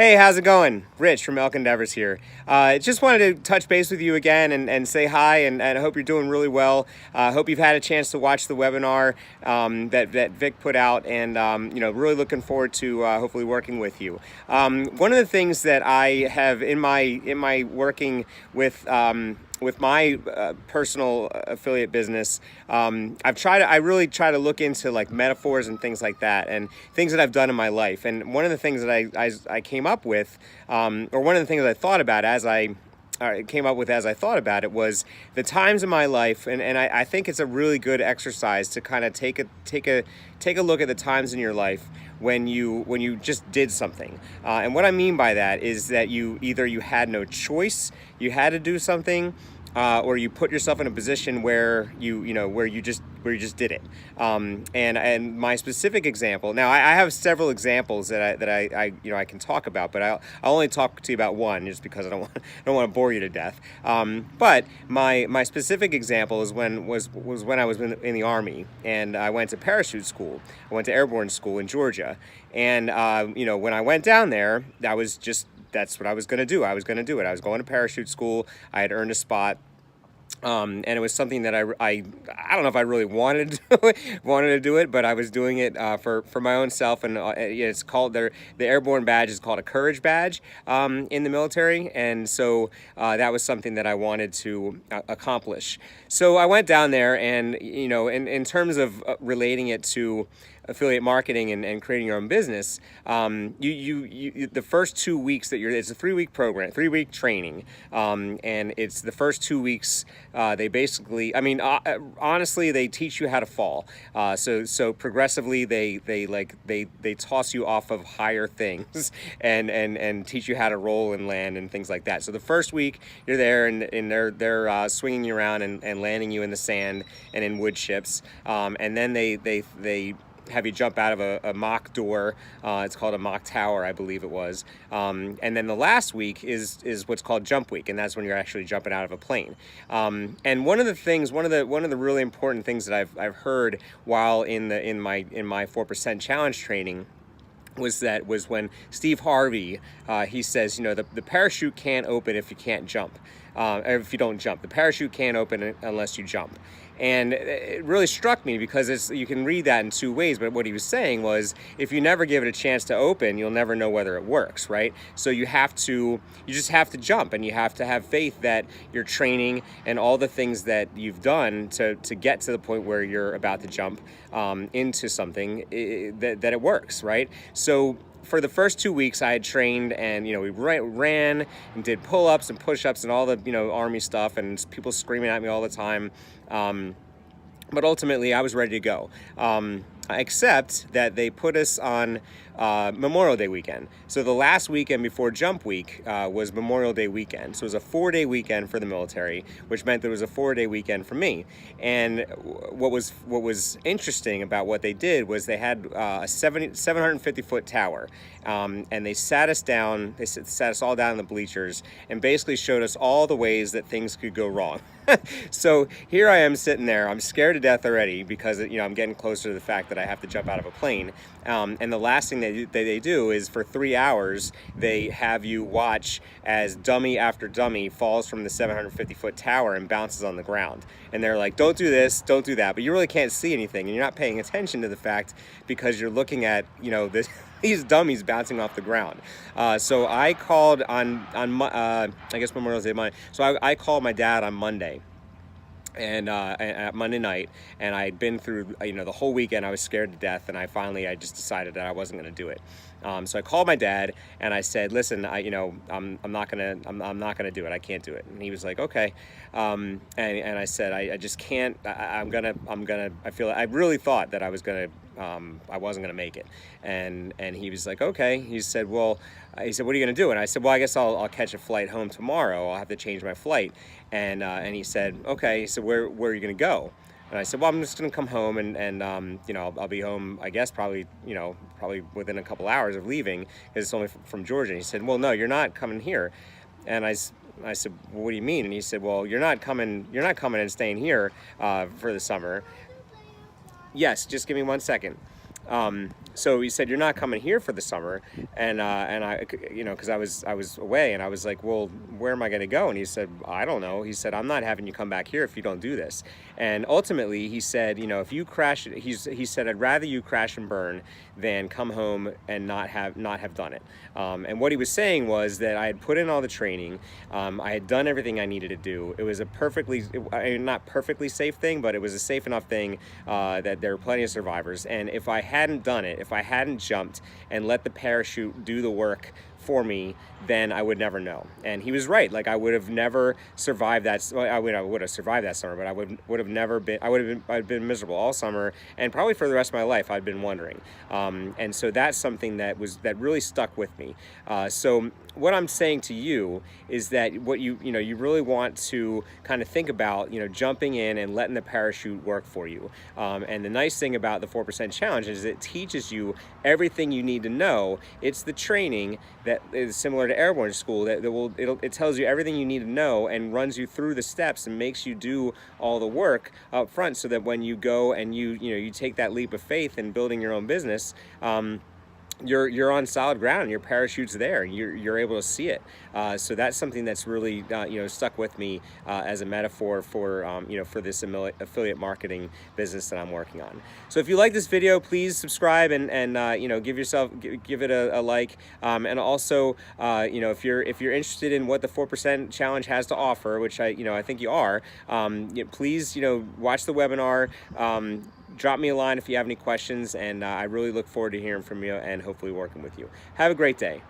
Hey, how's it going? Rich from Elk Endeavors here. Just wanted to touch base with you again and say hi, and I hope you're doing really well. I hope you've had a chance to watch the webinar that Vic put out, and really looking forward to hopefully working with you. One of the things that I have in my working with my personal affiliate business, I really try to look into like metaphors and things like that, and things that I've done in my life. And one of the things that I came up with, or one of the things I thought about as I came up with as I thought about it, was the times in my life, and I think it's a really good exercise to kind of take a look at the times in your life when you just did something. And what I mean by that is that you had no choice, you had to do something, or you put yourself in a position where you just did it. And my specific example, now I have several examples that I can talk about, but I'll only talk to you about one just because I don't want to bore you to death. But my specific example was when I was in the Army, and I went to parachute school. I went to Airborne school in Georgia, and when I went down there, that's what I was going to do. I was going to do it. I was going to parachute school. I had earned a spot. And it was something that I don't know if I really wanted to do it, but I was doing it for my own self. And it's called the Airborne badge is called a courage badge in the military, and so that was something that I wanted to accomplish. So I went down there, and in terms of relating it to affiliate marketing and creating your own business, you the first 2 weeks it's a 3-week program, 3-week training, and it's the first 2 weeks. They basically, honestly, they teach you how to fall. So progressively, they toss you off of higher things and teach you how to roll and land and things like that. So the first week you're there, and they're swinging you around and landing you in the sand and in wood chips, and then they have you jump out of a mock door. It's called a mock tower, I believe it was. And then the last week is what's called jump week, and that's when you're actually jumping out of a plane. And one of the really important things that I've heard while in my 4% challenge training was when Steve Harvey, he says, the parachute can't open if you can't jump, or if you don't jump. The parachute can't open unless you jump. And it really struck me because you can read that in two ways, but what he was saying was, if you never give it a chance to open, you'll never know whether it works, right? So you just have to jump, and you have to have faith that your training and all the things that you've done to get to the point where you're about to jump into something, that it works, right? So for the first 2 weeks, I had trained, and we ran and did pull-ups and push-ups and all the Army stuff, and people screaming at me all the time. But ultimately, I was ready to go. Except that they put us on Memorial Day weekend. So the last weekend before Jump Week was Memorial Day weekend. So it was a 4-day weekend for the military, which meant there was a 4-day weekend for me. And what was interesting about what they did was they had a 750-foot tower, and they sat us down. They sat us all down in the bleachers and basically showed us all the ways that things could go wrong. So here I am sitting there. I'm scared to death already because I'm getting closer to the fact that I have to jump out of a plane. And the last thing they do is, for 3 hours, they have you watch as dummy after dummy falls from the 750-foot tower and bounces on the ground. And they're like, don't do this, don't do that. But you really can't see anything, and you're not paying attention to the fact because you're looking at, these dummies bouncing off the ground. So I called on I guess Memorial Day Monday. So I called my dad on Monday. And at Monday night, and I had been through the whole weekend. I was scared to death, and I just decided that I wasn't going to do it. So I called my dad and I said, "Listen, I'm not gonna do it. I can't do it." And he was like, "Okay." And I said, "I just can't. I really thought that I wasn't gonna make it." And he was like, "Okay." He said, "What are you gonna do?" And I said, "Well, I guess I'll catch a flight home tomorrow. I'll have to change my flight." And he said, "Okay." He said, "Where are you gonna go?" And I said, "Well, I'm just gonna come home, and I'll be home, I guess, probably within a couple hours of leaving, because it's only from Georgia." And he said, "Well, no, you're not coming here." And I said, "Well, what do you mean?" And he said, "Well, you're not coming and staying here for the summer." Yes, just give me 1 second. So he said, "You're not coming here for the summer," and I, because I was away, and I was like, "Well, where am I going to go?" And he said, "I don't know." He said, "I'm not having you come back here if you don't do this." And ultimately, he said, "If you crash," he said, "I'd rather you crash and burn than come home and not have done it." And what he was saying was that I had put in all the training, I had done everything I needed to do. It was a not perfectly safe thing, but it was a safe enough thing that there were plenty of survivors. And if I hadn't done it, if I hadn't jumped and let the parachute do the work for me, then I would never know. And he was right. Like, I would have never survived that. Well, I would have survived that summer, but I would have never been. I'd been miserable all summer, and probably for the rest of my life. I'd been wondering. And so that's something that really stuck with me. So what I'm saying to you is that what you really want to kind of think about, jumping in and letting the parachute work for you. And the nice thing about the 4% challenge is it teaches you everything you need to know. It's the training that is similar to Airborne school it tells you everything you need to know and runs you through the steps and makes you do all the work up front, so that when you go and you take that leap of faith in building your own business, you're on solid ground. Your parachute's there. You're able to see it. So that's something that's really stuck with me as a metaphor for for this affiliate marketing business that I'm working on. So if you like this video, please subscribe and give it a like. And also if you're interested in what the 4% challenge has to offer, which I think you are, please watch the webinar. Drop me a line if you have any questions, and I really look forward to hearing from you and hopefully working with you. Have a great day.